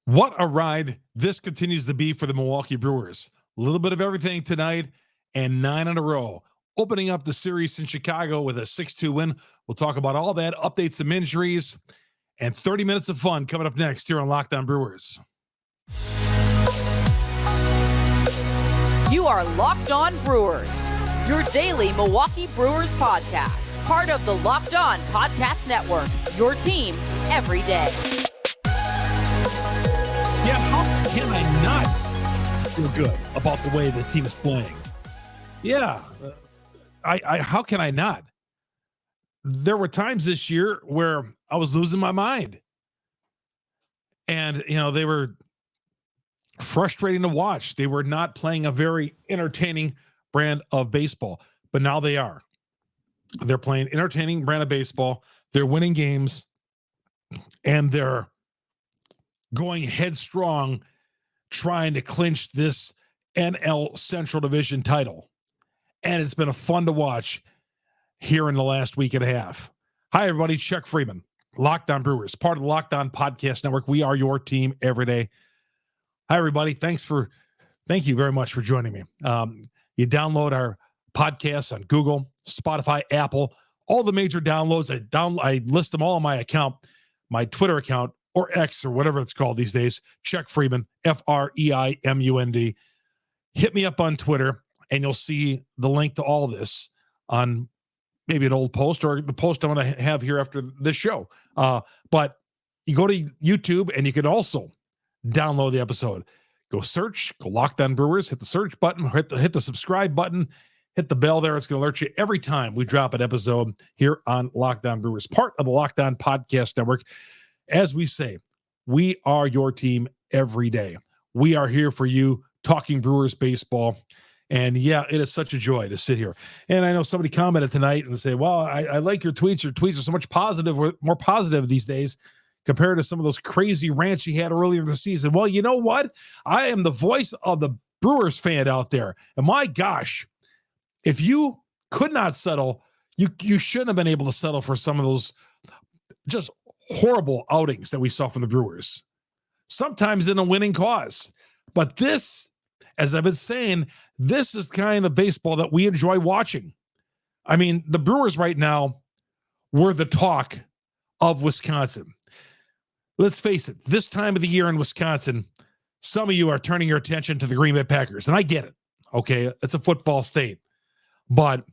What a ride this continues to be for the Milwaukee Brewers. A little bit of everything tonight and 9 in a row. Opening up the series in Chicago with a 6-2 win. We'll talk about all that, updates, some injuries, and 30 minutes of fun coming up next here on Locked On Brewers. You are Locked On Brewers, your daily Milwaukee Brewers podcast. Part of the Locked On Podcast Network, your team every day. Yeah, how can I not feel good about the way the team is playing? Yeah, how can I not? There were times this year where I was losing my mind. And, they were frustrating to watch. They were not playing a very entertaining brand of baseball, but now they are. They're playing entertaining brand of baseball. They're winning games, and they're going headstrong, trying to clinch this NL Central Division title. And it's been fun to watch here in the last week and a half. Hi, everybody. Chuck Freeman, Locked On Brewers, part of the Locked On Podcast Network. We are your team every day. Hi, everybody. Thank you very much for joining me. You download our podcasts on Google, Spotify, Apple, all the major downloads. I list them all on my account, my Twitter account, or X, or whatever it's called these days. Chuck Freeman, Freimund. Hit me up on Twitter, and you'll see the link to all this on maybe an old post or the post I'm going to have here after this show. But you go to YouTube, and you can also download the episode. Go search, go Locked On Brewers, hit the search button, hit the subscribe button, hit the bell there. It's going to alert you every time we drop an episode here on Locked On Brewers, part of the Locked On Podcast Network. As we say, we are your team every day. We are here for you, talking Brewers baseball. And yeah, it is such a joy to sit here. And I know somebody commented tonight and say, well, I like your tweets. Your tweets are so much more positive these days compared to some of those crazy rants you had earlier in the season. Well, you know what? I am the voice of the Brewers fan out there. And my gosh, if you could not settle, you shouldn't have been able to settle for some of those just horrible outings that we saw from the Brewers, sometimes in a winning cause. But this, as I've been saying, this is kind of baseball that we enjoy watching. I mean, the Brewers right now were the talk of Wisconsin. Let's face it, this time of the year in Wisconsin, some of you are turning your attention to the Green Bay Packers, and I get it. Okay, it's a football state. But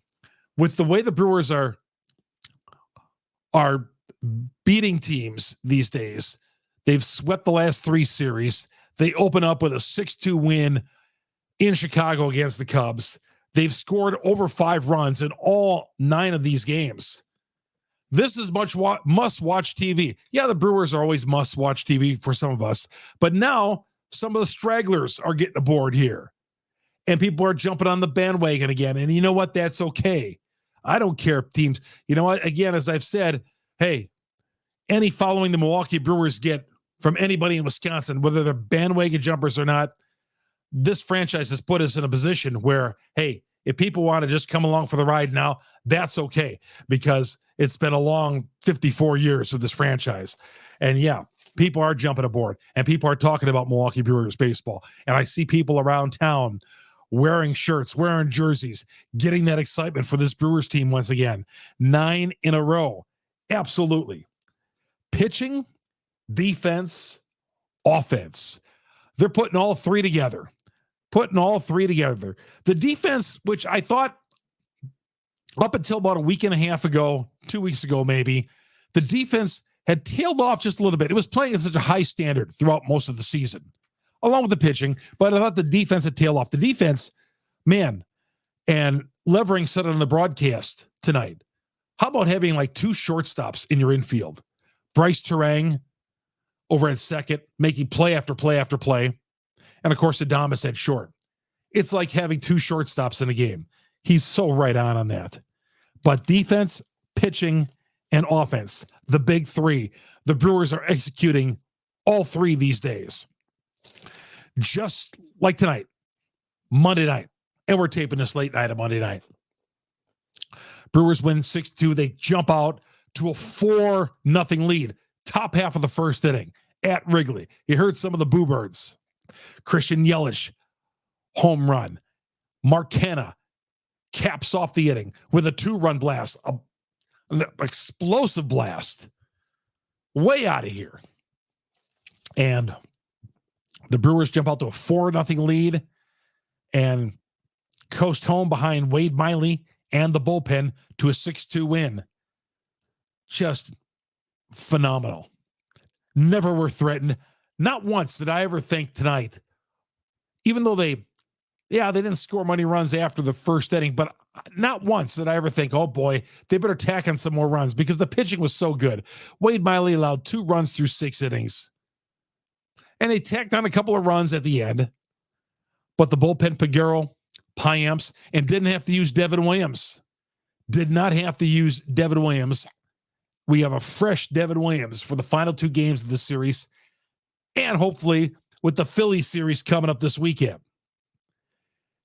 with the way the Brewers are beating teams these days, they've swept the last 3 series. They open up with a 6-2 win in Chicago against the Cubs. They've scored over 5 runs in all 9 of these games. This is must-watch TV. Yeah, the Brewers are always must-watch TV for some of us, but now some of the stragglers are getting aboard here, and people are jumping on the bandwagon again, and you know what? That's okay. I don't care if teams, you know what? Again, as I've said, hey, any following the Milwaukee Brewers get from anybody in Wisconsin, whether they're bandwagon jumpers or not, this franchise has put us in a position where, hey, if people want to just come along for the ride now, that's okay, because it's been a long 54 years with this franchise. And yeah, people are jumping aboard, and people are talking about Milwaukee Brewers baseball. And I see people around town wearing shirts, wearing jerseys, getting that excitement for this Brewers team once again. 9 in a row. Absolutely. Pitching, defense, offense. They're putting all 3 together. The defense, which I thought up until about a week and a half ago, 2 weeks ago maybe, the defense had tailed off just a little bit. It was playing at such a high standard throughout most of the season, along with the pitching, but I thought the defense had tailed off. The defense, man, and Levering said it on the broadcast tonight. How about having like 2 shortstops in your infield? Bryce Terang over at second, making play after play after play. And of course, Adames at short. It's like having 2 shortstops in a game. He's so right on that. But defense, pitching, and offense, the big 3. The Brewers are executing all 3 these days. Just like tonight, Monday night. And we're taping this late night on Monday night. Brewers win 6-2. They jump out to a 4-0 lead. Top half of the first inning. at Wrigley. You heard some of the Boo Birds. Christian Yelich, home run. Mark Canha caps off the inning with a 2-run blast, an explosive blast, way out of here. And the Brewers jump out to a 4-0 lead and coast home behind Wade Miley and the bullpen to a 6-2 win. Just phenomenal. Never were threatened. Not once did I ever think tonight, even though they didn't score many runs after the first inning, but not once did I ever think, oh boy, they better tack on some more runs because the pitching was so good. Wade Miley allowed 2 runs through 6 innings. And they tacked on a couple of runs at the end. But the bullpen, Pagero, Piamps, and didn't have to use Devin Williams. Did not have to use Devin Williams. We have a fresh Devin Williams for the final 2 games of the series. And hopefully with the Phillies series coming up this weekend.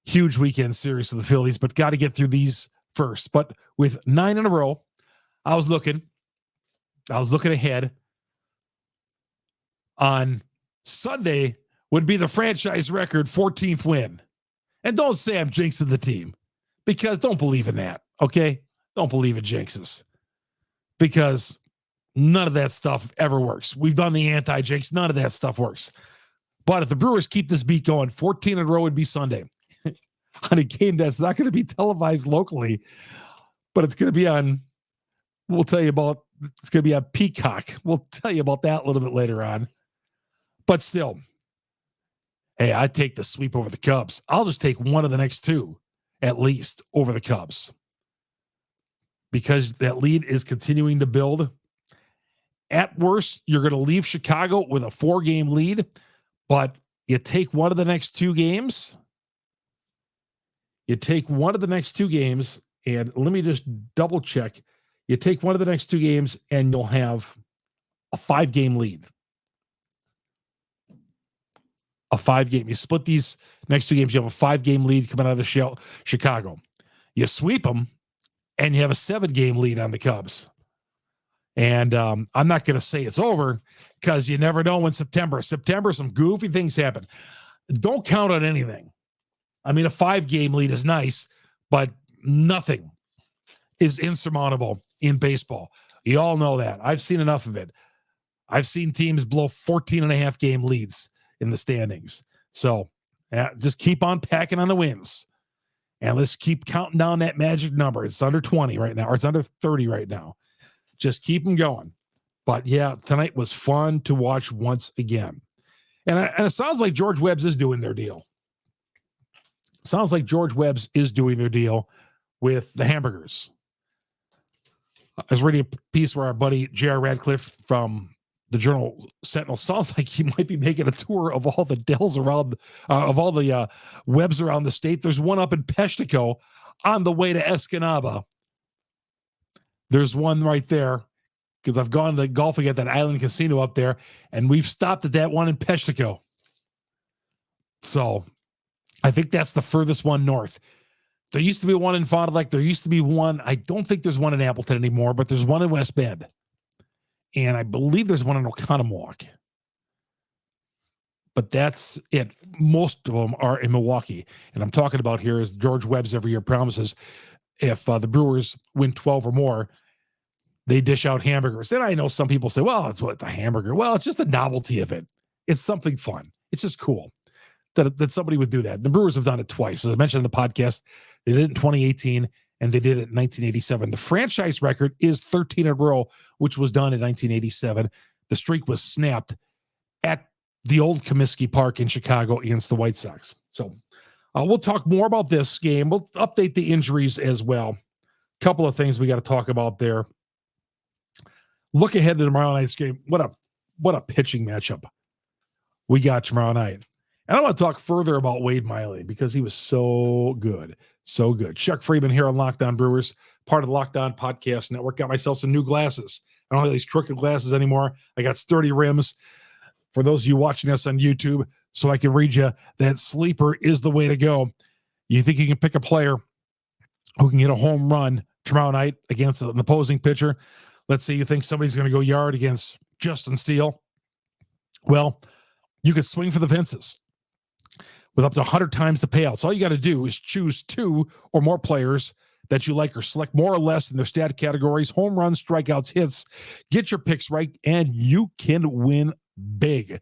Huge weekend series for the Phillies, but got to get through these first. But with 9 in a row, I was looking ahead. On Sunday would be the franchise record 14th win. And don't say I'm jinxing the team, because don't believe in that, okay? Don't believe in jinxes, because none of that stuff ever works. We've done the anti-jinx. None of that stuff works. But if the Brewers keep this beat going, 14 in a row would be Sunday on a game that's not going to be televised locally, but it's going to be on, it's going to be on Peacock. We'll tell you about that a little bit later on. But still, hey, I'd take the sweep over the Cubs. I'll just take one of the next 2, at least, over the Cubs, because that lead is continuing to build. At worst, you're going to leave Chicago with a 4-game lead, but you take one of the next 2 games. And let me just double check. You take one of the next 2 games, and you'll have a 5-game lead. A 5-game. You split these next 2 games, you have a 5-game lead coming out of Chicago. You sweep them, and you have a 7-game lead on the Cubs. And I'm not going to say it's over, because you never know when September, some goofy things happen. Don't count on anything. I mean, a 5-game lead is nice, but nothing is insurmountable in baseball. You all know that. I've seen enough of it. I've seen teams blow 14.5-game leads in the standings. So just keep on packing on the wins. And let's keep counting down that magic number. It's under 20 right now, or it's under 30 right now. Just keep them going. But yeah, tonight was fun to watch once again. And it sounds like George Webb's is doing their deal. Sounds like George Webb's is doing their deal with the hamburgers. I was reading a piece where our buddy J.R. Radcliffe from the Journal Sentinel sounds like he might be making a tour of all the Dells around, of all the Webbs around the state. There's one up in Peshtigo on the way to Escanaba. There's one right there, because I've gone to golfing at that island casino up there, and we've stopped at that one in Peshtigo. So I think that's the furthest one north. There used to be one in Fond du Lac. There used to be one. I don't think there's one in Appleton anymore, but there's one in West Bend. And I believe there's one in Oconomowoc. But that's it. Most of them are in Milwaukee. And I'm talking about here is George Webb's every year promises, if the Brewers win 12 or more, they dish out hamburgers. And I know some people say, well, it's what, the hamburger. Well, it's just the novelty of it. It's something fun. It's just cool that somebody would do that. The Brewers have done it twice. As I mentioned in the podcast, they did it in 2018 and they did it in 1987. The franchise record is 13 in a row, which was done in 1987. The streak was snapped at the old Comiskey Park in Chicago against the White Sox. So we'll talk more about this game. We'll update the injuries as well. A couple of things we got to talk about there. Look ahead to tomorrow night's game. What a pitching matchup we got tomorrow night. And I want to talk further about Wade Miley because he was so good. So good. Chuck Freeman here on Locked On Brewers, part of the Locked On Podcast Network. Got myself some new glasses. I don't have these crooked glasses anymore. I got sturdy rims. For those of you watching us on YouTube, so I can read you that sleeper is the way to go. You think you can pick a player who can get a home run tomorrow night against an opposing pitcher? Let's say you think somebody's going to go yard against Justin Steele. Well, you could swing for the fences with up to 100 times the payouts. All you got to do is choose 2 or more players that you like or select more or less in their stat categories, home runs, strikeouts, hits. Get your picks right, and you can win big.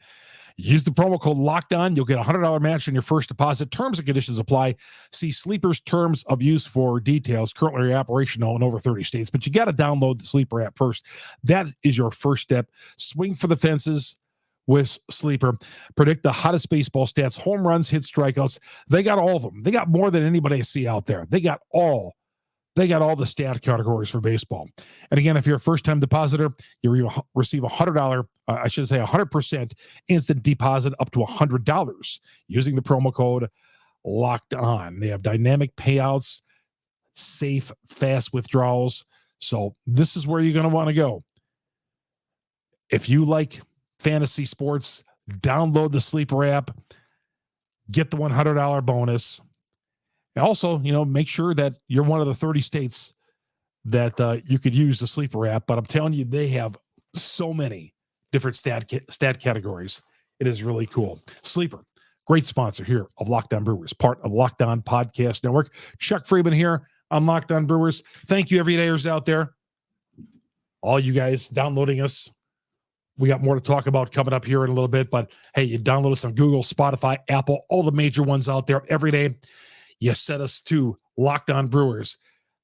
Use the promo code LOCKEDON. You'll get a $100 match on your first deposit. Terms and conditions apply. See Sleeper's terms of use for details. Currently operational in over 30 states, but you got to download the Sleeper app first. That is your first step. Swing for the fences with Sleeper. Predict the hottest baseball stats, home runs, hits, strikeouts. They got all of them. They got more than anybody I see out there. They got all the stat categories for baseball. And again, if you're a first-time depositor, you receive $100, I should say 100% instant deposit up to $100 using the promo code Locked On. They have dynamic payouts, safe, fast withdrawals. So this is where you're going to want to go. If you like fantasy sports, download the Sleeper app, get the $100 bonus. And also, make sure that you're one of the 30 states that you could use the Sleeper app. But I'm telling you, they have so many different stat categories. It is really cool. Sleeper, great sponsor here of Locked On Brewers, part of Locked On Podcast Network. Chuck Freeman here on Locked On Brewers. Thank you, everydayers out there. All you guys downloading us. We got more to talk about coming up here in a little bit. But, hey, you download us on Google, Spotify, Apple, all the major ones out there every day. You set us to Locked On Brewers.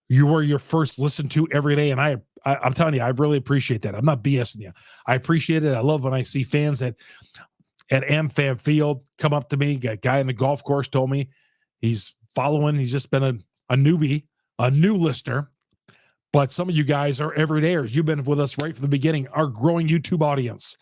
You were your first listened to every day, and I'm telling you, I really appreciate that. I'm not BSing you. I appreciate it. I love when I see fans at AmFam Field come up to me. A guy in the golf course told me he's following. He's just been a newbie, a new listener. But some of you guys are everydayers. You've been with us right from the beginning. Our growing YouTube audience.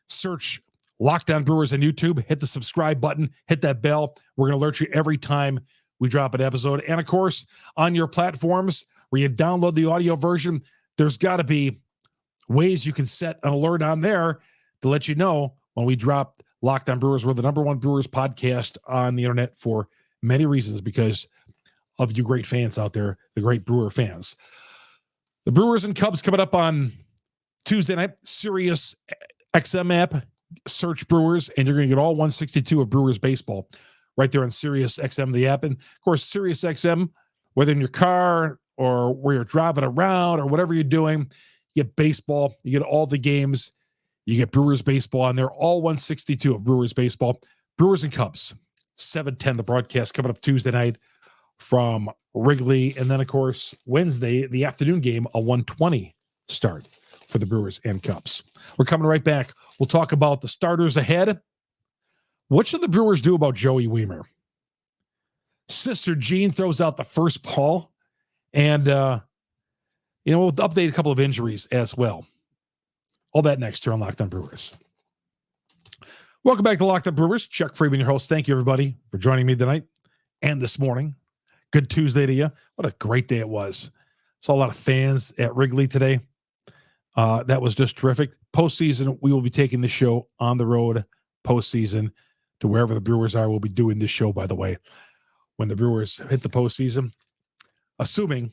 Search Locked On Brewers on YouTube. Hit the subscribe button. Hit that bell. We're going to alert you every time we drop an episode. And, of course, on your platforms where you download the audio version, there's got to be ways you can set an alert on there to let you know when we drop Locked On Brewers. We're the #1 Brewers podcast on the internet for many reasons because of you great fans out there, the great Brewer fans. The Brewers and Cubs coming up on Tuesday night. Sirius XM app, search Brewers, and you're going to get all 162 of Brewers baseball right there on Sirius XM, the app. And, of course, Sirius XM, whether in your car or where you're driving around or whatever you're doing, you get baseball. You get all the games. You get Brewers baseball on there, all 162 of Brewers baseball. Brewers and Cubs, 7:10, the broadcast coming up Tuesday night from Wrigley. And then, of course, Wednesday, the afternoon game, a 1:20 start for the Brewers and Cubs. We're coming right back. We'll talk about the starters ahead. What should the Brewers do about Joey Wiemer? Sister Jean throws out the first ball. And, we'll update a couple of injuries as well. All that next here on Locked On Brewers. Welcome back to Locked On Brewers. Chuck Freeman, your host. Thank you, everybody, for joining me tonight and this morning. Good Tuesday to you. What a great day it was. Saw a lot of fans at Wrigley today. That was just terrific. Postseason, we will be taking the show on the road postseason to wherever the Brewers are. We'll be doing this show, by the way, when the Brewers hit the postseason. Assuming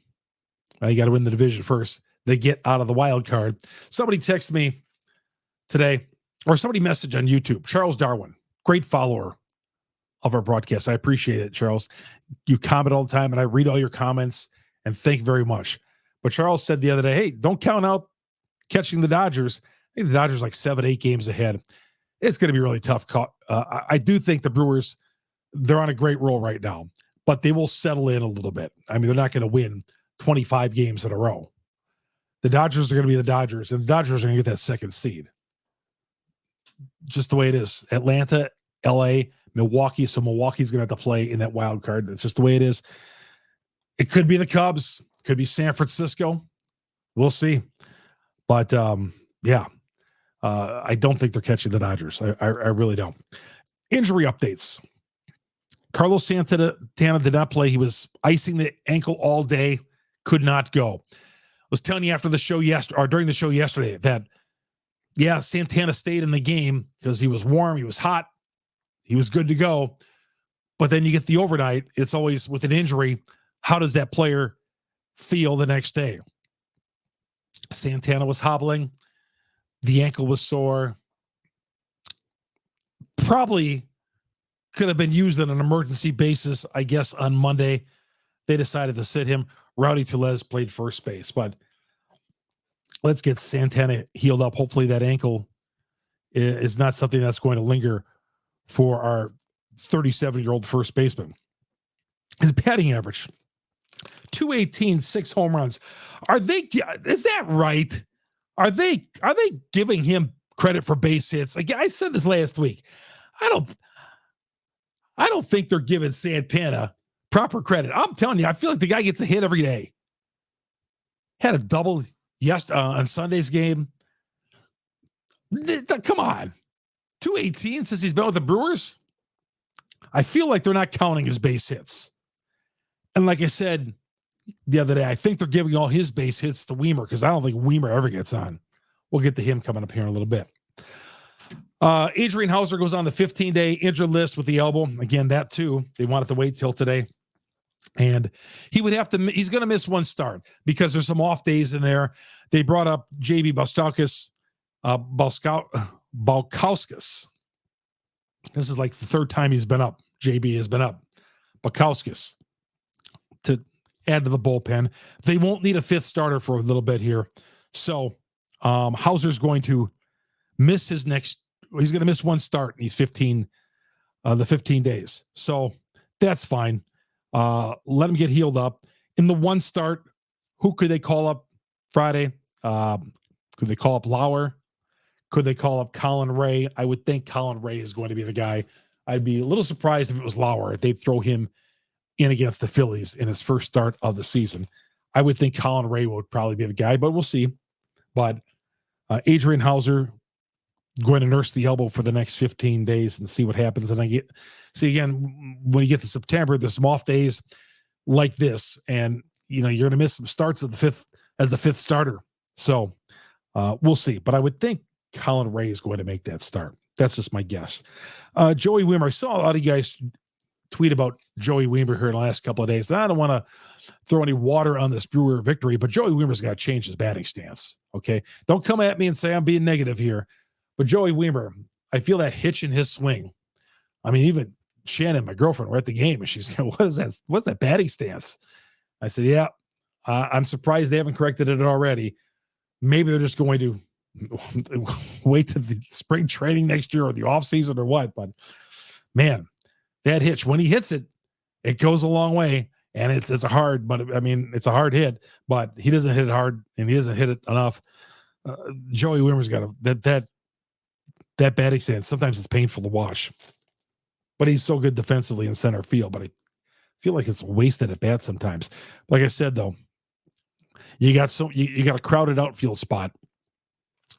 you got to win the division first, they get out of the wild card. Somebody texted me today, or somebody messaged on YouTube, Charles Darwin, great follower of our broadcast. I appreciate it, Charles. You comment all the time, and I read all your comments, and thank you very much. But Charles said the other day, hey, don't count out catching the Dodgers. I think the Dodgers like 7-8 games ahead. It's going to be really tough. I do think the Brewers, they're on a great roll right now, but they will settle in a little bit. I mean, they're not going to win 25 games in a row. The Dodgers are going to be the Dodgers, and the Dodgers are going to get that second seed. Just the way it is. Atlanta, LA, Milwaukee. So Milwaukee's going to have to play in that wild card. That's just the way it is. It could be the Cubs. Could be San Francisco. We'll see. But, I don't think they're catching the Dodgers. I really don't. Injury updates. Carlos Santana did not play. He was icing the ankle all day. Could not go. I was telling you after the show during the show yesterday that, Santana stayed in the game because he was warm. He was hot. He was good to go. But then you get the overnight. It's always with an injury. How does that player feel the next day? Santana was hobbling. The ankle was sore. probably could have been used on an emergency basis, I guess, on Monday. They decided to sit him. Rowdy Tellez played first base, but let's get Santana healed up. Hopefully that ankle is not something that's going to linger for our 37-year-old first baseman. His batting average, 218, 6 home runs. Is that right? Are they giving him credit for base hits? Again, I said this last week. I don't think they're giving Santana proper credit. I'm telling you, I feel like the guy gets a hit every day. Had a double on Sunday's game. Come on. 218 since he's been with the Brewers? I feel like they're not counting his base hits. And like I said the other day, I think they're giving all his base hits to Wiemer because I don't think Wiemer ever gets on. We'll get to him coming up here in a little bit. Adrian Hauser goes on the 15-day injured list with the elbow. Again, that too. They wanted to wait till today. And he's going to miss one start because there's some off days in there. They brought up JB Balkauskas. This is like the third time he's been up. JB has been up. Balkauskas to add to the bullpen. They won't need a fifth starter for a little bit here. So Hauser's going to miss he's going to miss one start in these 15 days. So that's fine. Let him get healed up. In the one start, who could they call up Friday? Could they call up Lauer? Could they call up Colin Ray? I would think Colin Ray is going to be the guy. I'd be a little surprised if it was Lauer, if they'd throw him in against the Phillies in his first start of the season. I would think Colin Ray would probably be the guy, but we'll see. But Adrian Hauser going to nurse the elbow for the next 15 days and see what happens. And again, when you get to September, there's some off days like this, and you're going to miss some starts as the fifth starter. So we'll see. But I would think Colin Ray is going to make that start. That's just my guess. Joey Wiemer. I saw a lot of you guys tweet about Joey Wiemer here in the last couple of days. And I don't want to throw any water on this Brewer victory, but Joey Wiemer's got to change his batting stance. Okay. Don't come at me and say I'm being negative here. But Joey Wiemer, I feel that hitch in his swing. I mean, even Shannon, my girlfriend, were at the game, and she's going, what is that? What's that batting stance? I said, yeah, I'm surprised they haven't corrected it already. Maybe they're just going to wait to the spring training next year or the offseason or what. But, man, that hitch, when he hits it, it goes a long way. And it's a hard hit, but he doesn't hit it hard, and he doesn't hit it enough. Joey Wiemer's got that batting stance. Sometimes it's painful to watch, but he's so good defensively in center field. But I feel like it's wasted at bat sometimes. Like I said, though, you got a crowded outfield spot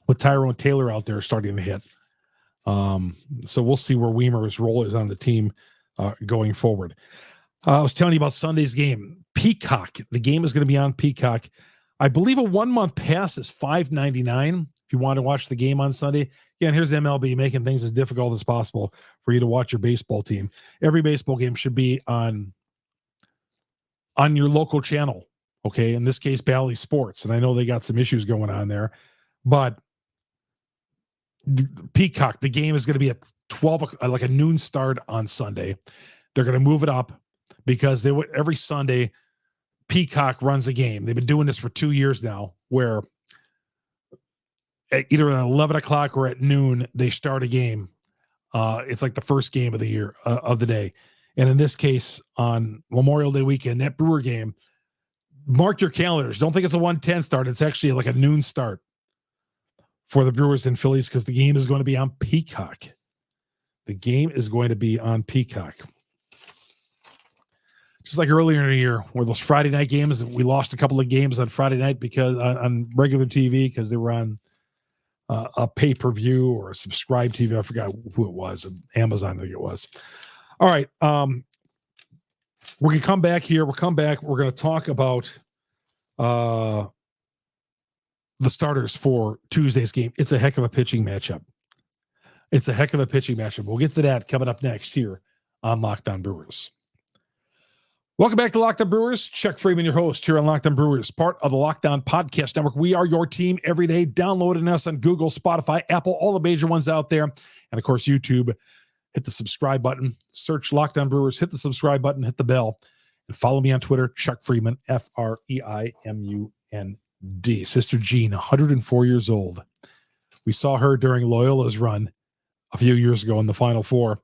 with Tyrone Taylor out there starting to hit. So we'll see where Wiemer's role is on the team going forward. I was telling you about Sunday's game. Peacock. The game is going to be on Peacock. I believe a 1 month pass is $5.99 if you want to watch the game on Sunday. Again, here's MLB making things as difficult as possible for you to watch your baseball team. Every baseball game should be on your local channel. Okay. In this case, Bally Sports. And I know they got some issues going on there, but Peacock, the game is going to be at 12, like a noon start on Sunday. They're going to move it up because every Sunday Peacock runs a game. They've been doing this for 2 years now, where at either at 11 o'clock or at noon, they start a game. It's like the first game of the year, of the day. And in this case, on Memorial Day weekend, that Brewer game, mark your calendars. Don't think it's a 1:10 start. It's actually like a noon start for the Brewers and Phillies, because the game is going to be on Peacock. The game is going to be on Peacock. Just like earlier in the year, where those Friday night games, we lost a couple of games on Friday night because on regular TV because they were on a pay-per-view or a subscribe TV. I forgot who it was. Amazon, I think it was. All right. We're going to come back here. We're going to talk about the starters for Tuesday's game. It's a heck of a pitching matchup. We'll get to that coming up next here on Locked On Brewers. Welcome back to Locked On Brewers. Chuck Freeman, your host here on Locked On Brewers, part of the Locked On Podcast Network. We are your team every day. Downloading us on Google, Spotify, Apple, all the major ones out there. And, of course, YouTube. hit the subscribe button, search Locked On Brewers, hit the subscribe button, hit the bell, and follow me on Twitter, Chuck Freeman, Freimund. Sister Jean, 104 years old. We saw her during Loyola's run a few years ago in the Final Four.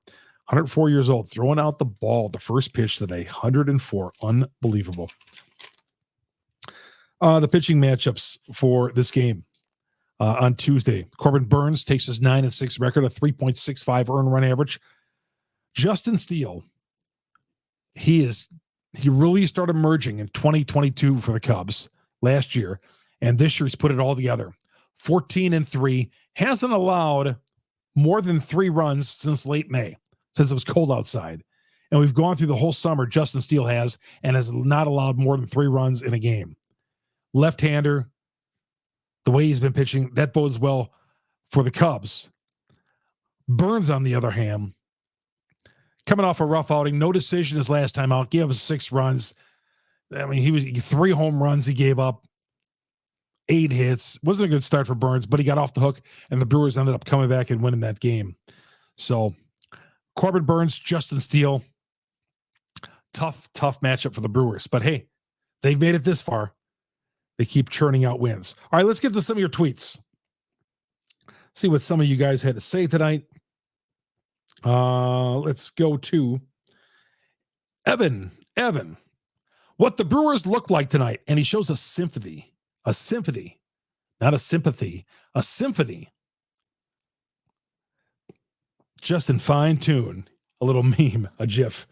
104 years old, throwing out the ball, the first pitch today, 104. Unbelievable. The pitching matchups for this game on Tuesday. Corbin Burnes takes his 9-6 record, a 3.65 earned run average. Justin Steele, he really started emerging in 2022 for the Cubs last year, and this year he's put it all together. 14-3, hasn't allowed more than 3 runs since late May, since it was cold outside. And we've gone through the whole summer, Justin Steele has not allowed more than 3 runs in a game. Left-hander, the way he's been pitching, that bodes well for the Cubs. Burnes, on the other hand, coming off a rough outing, no decision his last time out, gave up 6 runs. I mean, he was 3 home runs he gave up, 8 hits. Wasn't a good start for Burnes, but he got off the hook, and the Brewers ended up coming back and winning that game. So, Corbin Burnes, Justin Steele, tough matchup for the Brewers. But hey, they've made it this far. They keep churning out wins. All right, let's get to some of your tweets. See what some of you guys had to say tonight. Let's go to Evan. What the Brewers look like tonight. And he shows a symphony, not a sympathy, a symphony. Just in fine tune, a little meme, a gif.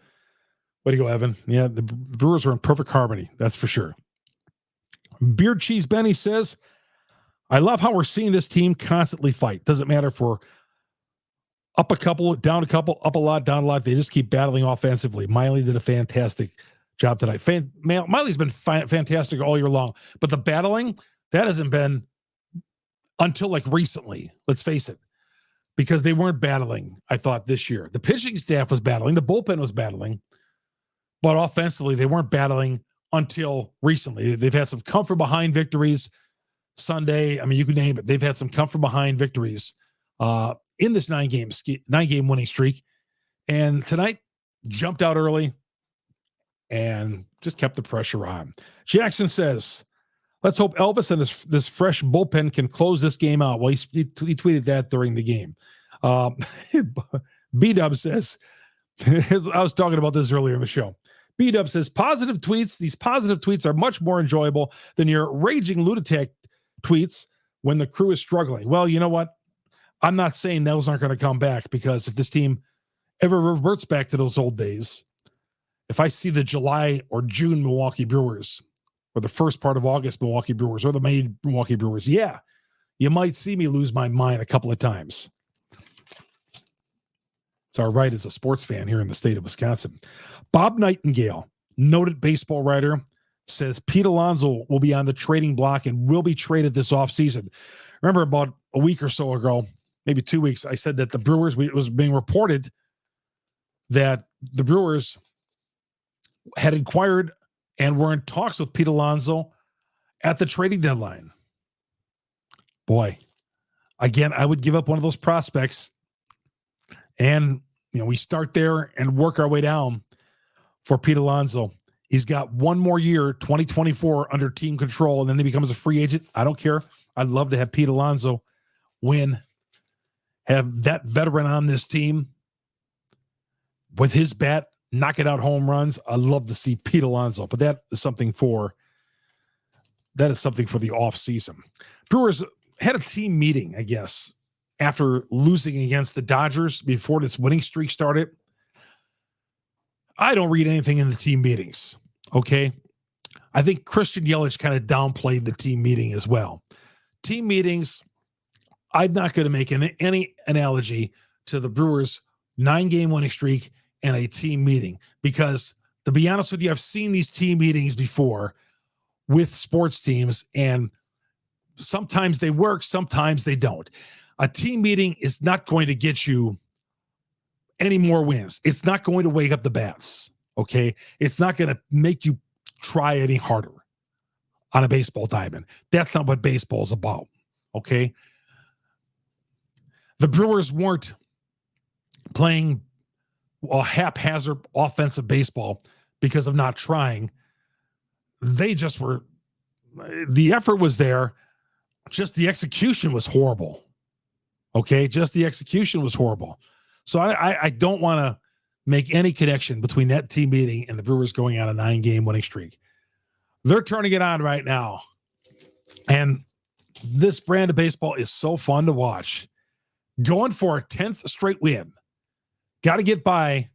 Way to go, Evan. Yeah, the Brewers are in perfect harmony. That's for sure. Beard Cheese Benny says, I love how we're seeing this team constantly fight. Doesn't matter if we're up a couple, down a couple, up a lot, down a lot. They just keep battling offensively. Miley did a fantastic job tonight. Miley's been fantastic all year long, but the battling, that hasn't been until like recently. Let's face it, because they weren't battling, I thought, this year. The pitching staff was battling. The bullpen was battling. But offensively, they weren't battling until recently. They've had some come from behind victories Sunday. I mean, you can name it. They've had some come from behind victories in this 9-game winning streak. And tonight, jumped out early and just kept the pressure on. Jackson says, let's hope Elvis and this fresh bullpen can close this game out. Well, he tweeted that during the game. B-Dub says, I was talking about this earlier in the show. B-Dub says, these positive tweets are much more enjoyable than your raging lunatic tweets when the crew is struggling. Well, you know what? I'm not saying those aren't going to come back, because if this team ever reverts back to those old days, if I see the July or June Milwaukee Brewers, or the first part of August Milwaukee Brewers, or the May Milwaukee Brewers, yeah, you might see me lose my mind a couple of times. It's our right as a sports fan here in the state of Wisconsin. Bob Nightingale, noted baseball writer, says Pete Alonso will be on the trading block and will be traded this offseason. Remember, about a week or so ago, maybe 2 weeks, I said that the Brewers, it was being reported that the Brewers had inquired and were in talks with Pete Alonso at the trading deadline. Boy, again, I would give up one of those prospects. And, we start there and work our way down for Pete Alonso. He's got one more year, 2024, under team control, and then he becomes a free agent. I don't care. I'd love to have Pete Alonso win, have that veteran on this team with his bat, knocking out home runs. I'd love to see Pete Alonso, but that is something for the offseason. Brewers had a team meeting, I guess, after losing against the Dodgers before this winning streak started. I don't read anything in the team meetings, okay? I think Christian Yelich kind of downplayed the team meeting as well. Team meetings, I'm not going to make any analogy to the Brewers' 9-game winning streak and a team meeting, because, to be honest with you, I've seen these team meetings before with sports teams, and sometimes they work, sometimes they don't. A team meeting is not going to get you any more wins. It's not going to wake up the bats, okay? It's not going to make you try any harder on a baseball diamond. That's not what baseball is about, okay? The Brewers weren't playing a haphazard offensive baseball because of not trying. They just were, the effort was there. Just the execution was horrible. Okay. Just the execution was horrible. So I don't want to make any connection between that team meeting and the Brewers going on a 9-game winning streak. They're turning it on right now. And this brand of baseball is so fun to watch. Going for a 10th straight win. Got to get by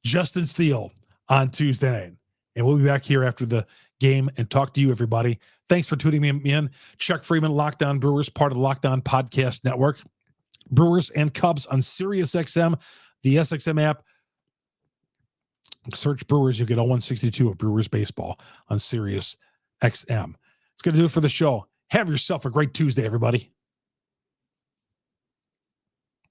Justin Steele on Tuesday night. And we'll be back here after the game and talk to you, everybody. Thanks for tuning me in. Chuck Freeman, Locked On Brewers, part of the Locked On Podcast Network. Brewers and Cubs on Sirius XM, the SXM app. Search Brewers, you get 0162 of Brewers Baseball on Sirius XM. It's going to do it for the show. Have yourself a great Tuesday, everybody.